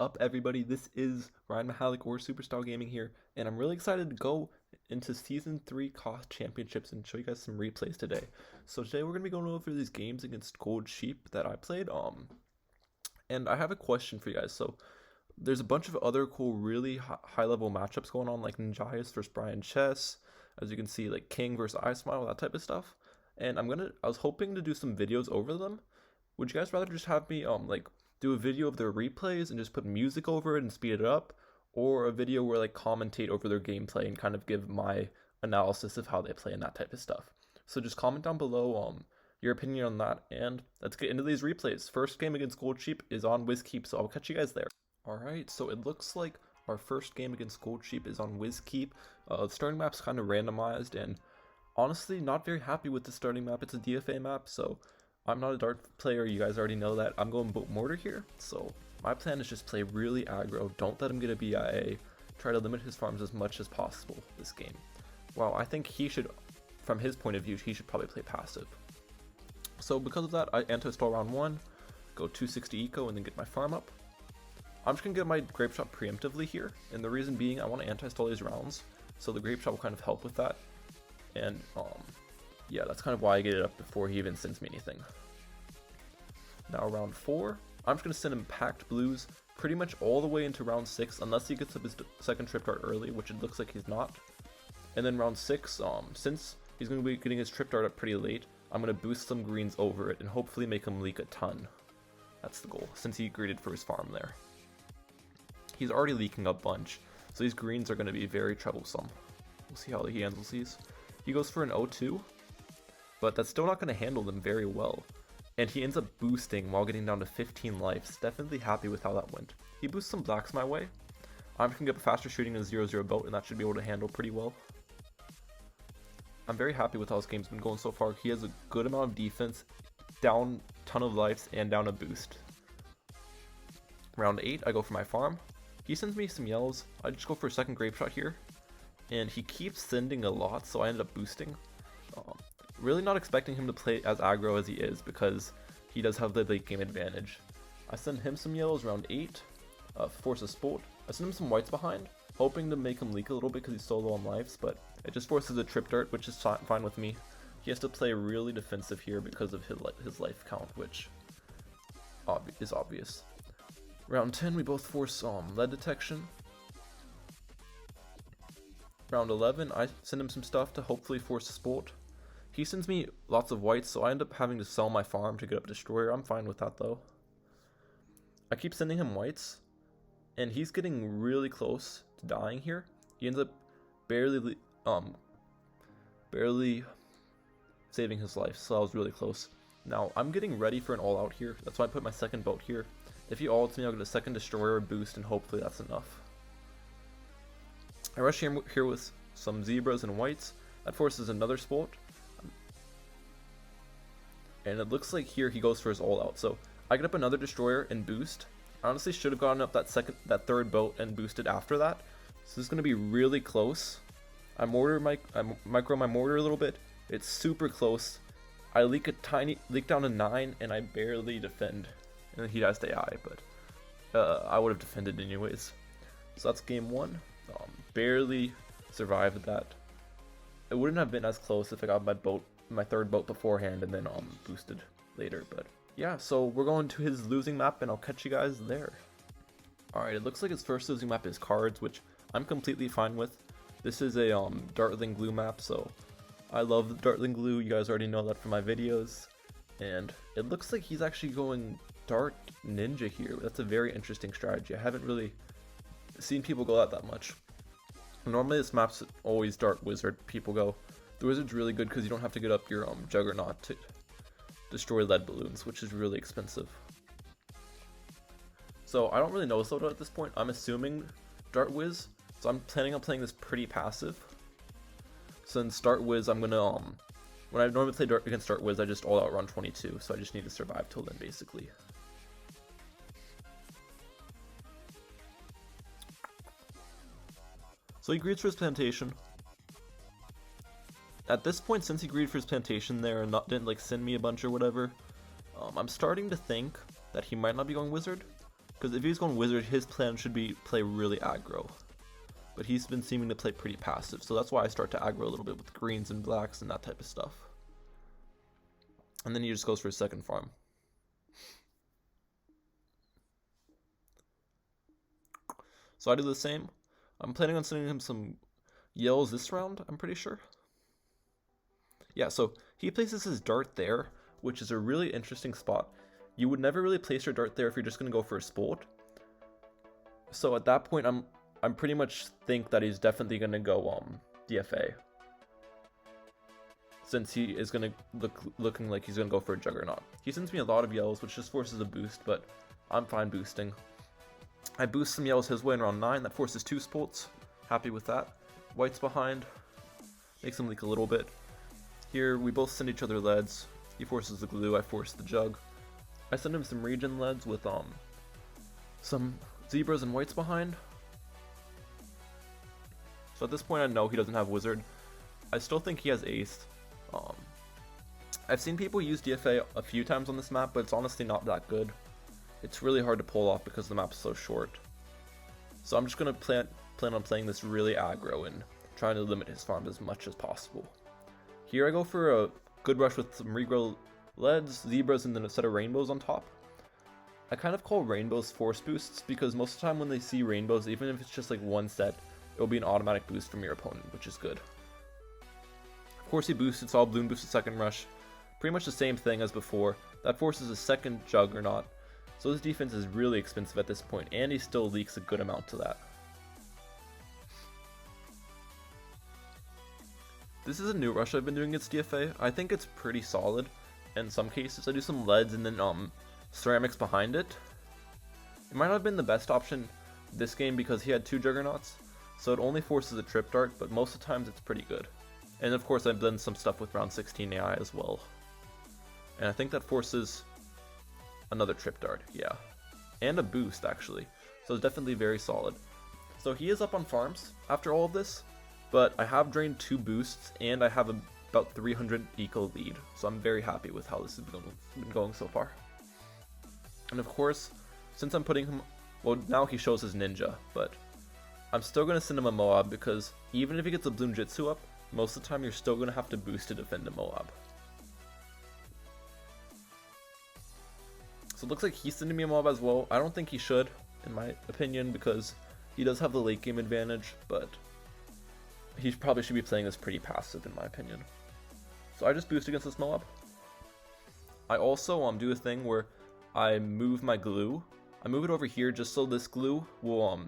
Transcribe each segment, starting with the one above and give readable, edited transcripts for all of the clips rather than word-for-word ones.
up, everybody? This is Ryan Mahalik or Superstar Gaming here, and I'm really excited to go into Season 3 KOTH Championships and show you guys some replays today. So today we're going to be going over these games against Goldsheep that I played, and I have a question for you guys. So there's a bunch of other cool, really high-level matchups going on, like Ninjahias versus Brian Chess, as you can see, like King versus iSmile, that type of stuff. And I was hoping to do some videos over them. Would you guys rather just have me, do a video of their replays and just put music over it and speed it up, or a video where I commentate over their gameplay and kind of give my analysis of how they play and that type of stuff? So just comment down below your opinion on that, and let's get into these replays. First game against Goldsheep is on WizKeep, so I'll catch you guys there. Alright, so it looks like our first game against Goldsheep is on WizKeep. The starting map's kind of randomized, and honestly not very happy with the starting map. It's a DFA map, so I'm not a dart player, you guys already know that. I'm going boat mortar here, so my plan is just play really aggro, don't let him get a BIA, try to limit his farms as much as possible this game. Well, I think he should, from his point of view, he should probably play passive. So because of that, I anti-stall round 1, go 260 eco and then get my farm up. I'm just going to get my grape shot preemptively here, and the reason being I want to anti-stall these rounds, so the grape shot will kind of help with that. And yeah, that's kind of why I get it up before he even sends me anything. Now round 4, I'm just going to send him packed blues pretty much all the way into round 6, unless he gets up his second trip dart early, which it looks like he's not. And then round 6, since he's going to be getting his trip dart up pretty late, I'm going to boost some greens over it and hopefully make him leak a ton. That's the goal, since he greeted for his farm there. He's already leaking a bunch, so these greens are going to be very troublesome. We'll see how he handles these. He goes for an 0-2. But that's still not going to handle them very well. And he ends up boosting while getting down to 15 lives. Definitely happy with how that went. He boosts some blacks my way. I'm just going to get faster shooting in a 0-0 boat, and that should be able to handle pretty well. I'm very happy with how this game's been going so far. He has a good amount of defense, down a ton of lives, and down a boost. Round 8, I go for my farm. He sends me some yellows. I just go for a second grape shot here. And he keeps sending a lot, so I ended up boosting. Really not expecting him to play as aggro as he is, because he does have the late game advantage. I send him some yellows round 8, force a sport. I send him some whites behind, hoping to make him leak a little bit because he's so low on lives, but it just forces a trip dart, which is fine with me. He has to play really defensive here because of his life count, which is obvious. Round 10, we both force lead detection. Round 11, I send him some stuff to hopefully force a sport. He sends me lots of whites, so I end up having to sell my farm to get up Destroyer. I'm fine with that though. I keep sending him whites, and he's getting really close to dying here. He ends up barely saving his life, so I was really close. Now, I'm getting ready for an all-out here. That's why I put my second boat here. If he ults me, I'll get a second Destroyer boost, and hopefully that's enough. I rush here with some zebras and whites. That forces another sport. And it looks like here he goes for his all out. So I get up another Destroyer and boost. I honestly should have gotten up that third boat and boosted after that. So this is going to be really close. I micro my mortar a little bit. It's super close. I leak down to 9, and I barely defend. And then he has to AI, but I would have defended anyways. So that's game 1. Barely survived that. It wouldn't have been as close if I got my third boat beforehand and then boosted later, but yeah, so we're going to his losing map and I'll catch you guys there. Alright, it looks like his first losing map is cards, which I'm completely fine with. This is a Dartling glue map, so I love the Dartling glue. You guys already know that from my videos. And it looks like he's actually going Dart Ninja here. That's a very interesting strategy. I haven't really seen people go that much. Normally this map's always Dart Wizard people go. The Wizard's really good because you don't have to get up your Juggernaut to destroy lead balloons, which is really expensive. So I don't really know Soda at this point. I'm assuming Dart Wiz, so I'm planning on playing this pretty passive. Since Dart Wiz, I'm gonna when I normally play against Dart Wiz, I just all out run 22, so I just need to survive till then basically. So he greets for his plantation. At this point, since he greeted for his plantation there and didn't send me a bunch or whatever, I'm starting to think that he might not be going wizard. Because if he's going wizard, his plan should be play really aggro. But he's been seeming to play pretty passive, so that's why I start to aggro a little bit with greens and blacks and that type of stuff. And then he just goes for his second farm. So I do the same. I'm planning on sending him some yells this round, I'm pretty sure. Yeah, so he places his dart there, which is a really interesting spot. You would never really place your dart there if you're just going to go for a sport. So at that point, I'm pretty much think that he's definitely going to go DFA. Since he is going to looking like he's going to go for a Juggernaut. He sends me a lot of yells, which just forces a boost, but I'm fine boosting. I boost some yells his way in round 9, that forces 2 sports. Happy with that. White's behind, makes him leak a little bit. Here, we both send each other leads. He forces the glue, I force the jug. I send him some regen leads with some zebras and whites behind. So at this point I know he doesn't have wizard. I still think he has ace. I've seen people use DFA a few times on this map, but it's honestly not that good. It's really hard to pull off because the map's so short. So I'm just going to plan on playing this really aggro and trying to limit his farm as much as possible. Here I go for a good rush with some regrow leads, zebras, and then a set of rainbows on top. I kind of call rainbows force boosts because most of the time when they see rainbows, even if it's just like one set, it will be an automatic boost from your opponent, which is good. Of course he boosts, it's all balloon boosted second rush. Pretty much the same thing as before. That forces a second Juggernaut. So his defense is really expensive at this point, and he still leaks a good amount to that. This is a new rush I've been doing against DFA. I think it's pretty solid in some cases. I do some leads and then ceramics behind it. It might not have been the best option this game because he had 2 Juggernauts, so it only forces a trip dart, but most of the times it's pretty good. And of course I've done some stuff with round 16 AI as well. And I think that forces another trip dart, yeah. And a boost actually. So it's definitely very solid. So he is up on farms after all of this, but I have drained 2 boosts and I have about 300 eco lead. So I'm very happy with how this has been going so far. And of course, since I'm putting him, well now he shows his ninja, but I'm still going to send him a Moab because even if he gets a Bloom Jitsu up, most of the time you're still going to have to boost to defend a Moab. So it looks like he's sending me a Moab as well. I don't think he should, in my opinion, because he does have the late game advantage, but he probably should be playing this pretty passive in my opinion. So I just boost against this Moab. I also do a thing where I move my glue. I move it over here just so this glue will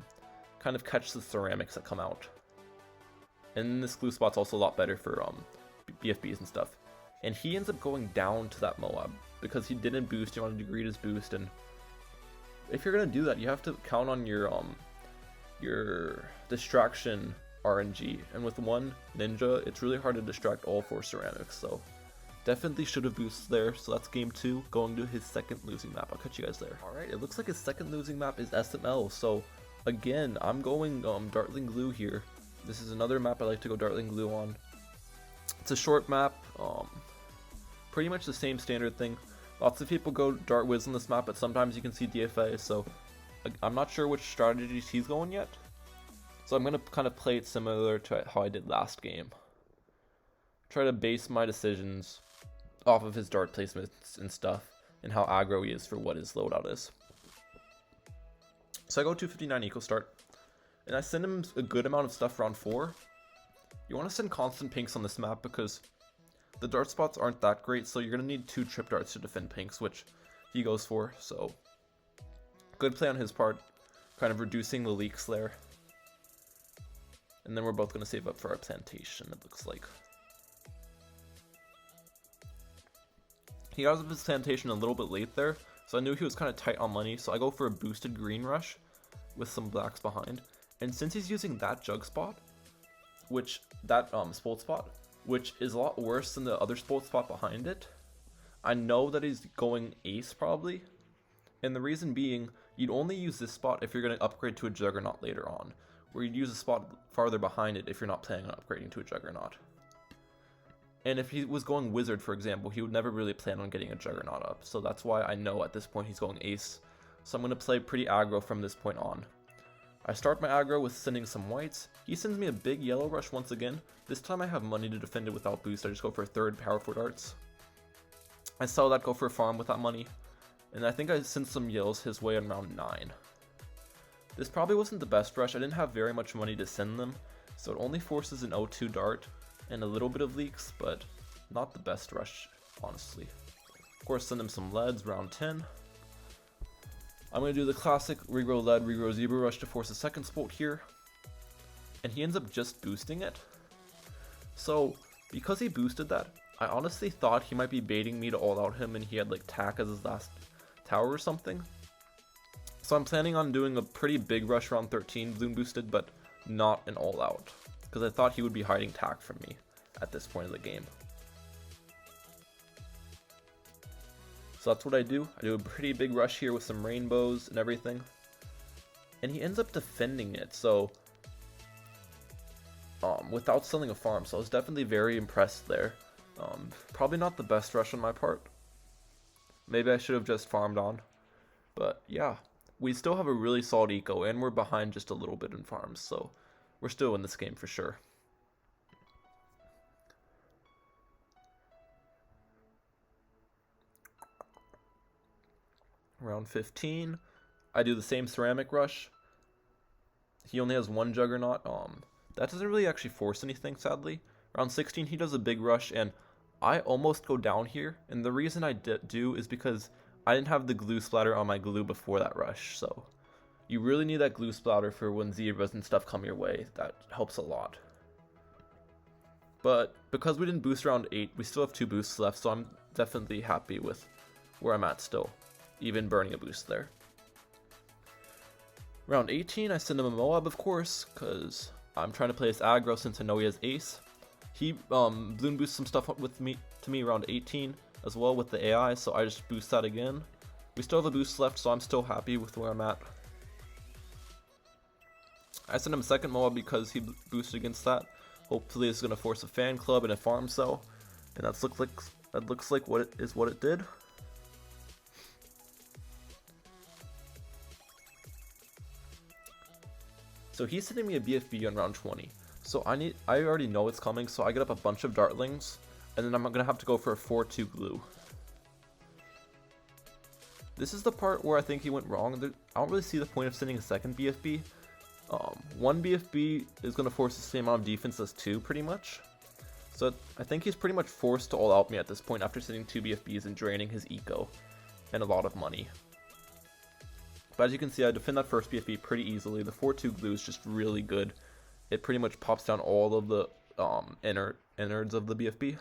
kind of catch the ceramics that come out. And this glue spot's also a lot better for BFBs and stuff. And he ends up going down to that Moab because he didn't boost. He wanted to greet his boost, and if you're gonna do that, you have to count on your distraction RNG. And with one ninja, it's really hard to distract all 4 ceramics. So definitely should have boosted there. So that's game 2, going to his second losing map. I'll catch you guys there. All right, it looks like his second losing map is SML. So again, I'm going Dartling Glue here. This is another map I like to go Dartling Glue on. It's a short map, pretty much the same standard thing. Lots of people go Dart Wiz on this map, but sometimes you can see DFA, so I'm not sure which strategies he's going yet. So I'm going to kind of play it similar to how I did last game. Try to base my decisions off of his dart placements and stuff, and how aggro he is for what his loadout is. So I go 259 eco start, and I send him a good amount of stuff round 4. You want to send constant pinks on this map because the dart spots aren't that great, so you're going to need 2 trip darts to defend pinks, which he goes for, so good play on his part, kind of reducing the leaks there. And then we're both going to save up for our plantation, it looks like. He got up his plantation a little bit late there, so I knew he was kind of tight on money, so I go for a boosted green rush with some blacks behind. And since he's using that jug spot, which that spot spot, which is a lot worse than the other spot spot behind it, I know that he's going ace probably. And the reason being, you'd only use this spot if you're going to upgrade to a Juggernaut later on, where you'd use a spot farther behind it if you're not planning on upgrading to a Juggernaut. And if he was going Wizard, for example, he would never really plan on getting a Juggernaut up, so that's why I know at this point he's going ace. so I'm going to play pretty aggro from this point on. I start my aggro with sending some whites. He sends me a big yellow rush once again. This time I have money to defend it without boost. I just go for a third power 4 darts. I sell that, go for a farm with that money. And I think I sent some yellows his way on round 9. This probably wasn't the best rush. I didn't have very much money to send them, so it only forces an 0-2 dart and a little bit of leaks, but not the best rush, honestly. Of course, send him some leads round 10. I'm going to do the classic regrow lead, regrow zebra rush to force a second spolt here. And he ends up just boosting it. So, because he boosted that, I honestly thought he might be baiting me to all out him and he had like tack as his last tower or something. So I'm planning on doing a pretty big rush round 13 balloon boosted, but not an all out. Because I thought he would be hiding tack from me at this point of the game. So that's what I do. I do a pretty big rush here with some rainbows and everything. And he ends up defending it, so without selling a farm, so I was definitely very impressed there. Probably not the best rush on my part. Maybe I should have just farmed on. But yeah, we still have a really solid eco, and we're behind just a little bit in farms, so we're still in this game for sure. Round 15, I do the same ceramic rush. He only has one juggernaut. That doesn't really actually force anything, sadly. Round 16, he does a big rush, and I almost go down here. And the reason I do is because I didn't have the glue splatter on my glue before that rush. So you really need that glue splatter for when zebras and stuff come your way. That helps a lot. But because we didn't boost round 8, we still have 2 boosts left, so I'm definitely happy with where I'm at still, even burning a boost there. Round 18, I send him a Moab, of course, because I'm trying to play his aggro since I know he has ace. He balloon boosts some stuff with me to me around 18 as well with the AI, so I just boost that again. We still have a boost left, so I'm still happy with where I'm at. I sent him a second Moab because he boosted against that. Hopefully it's going to force a fan club and a farm cell, and that looks like what it did. So he's sending me a BFB on round 20. So I already know it's coming, so I get up a bunch of dartlings, and then I'm gonna have to go for a 4-2 glue. This is the part where I think he went wrong. I don't really see the point of sending a second BFB. One BFB is gonna force the same amount of defense as 2, pretty much. So I think he's pretty much forced to all out me at this point after sending 2 BFBs and draining his eco and a lot of money. But as you can see, I defend that first BFB pretty easily. The 4-2 glue is just really good. It pretty much pops down all of the innards of the BFB.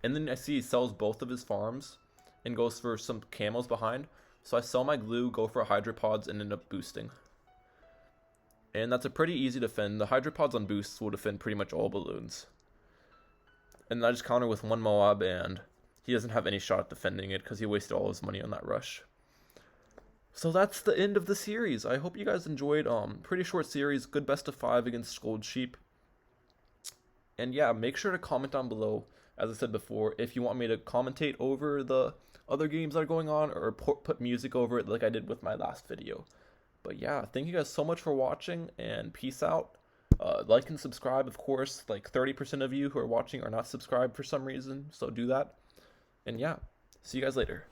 And then I see he sells both of his farms and goes for some camos behind. So I sell my glue, go for hydropods, and end up boosting. And that's a pretty easy defend. The hydropods on boosts will defend pretty much all balloons. And then I just counter with 1 Moab, and he doesn't have any shot at defending it because he wasted all his money on that rush. So that's the end of the series. I hope you guys enjoyed. Pretty short series, good best of 5 against Goldsheep. And yeah, make sure to comment down below, as I said before, if you want me to commentate over the other games that are going on or put music over it like I did with my last video. But yeah, thank you guys so much for watching, and peace out. Like and subscribe, of course. Like 30% of you who are watching are not subscribed for some reason, so do that. And yeah, see you guys later.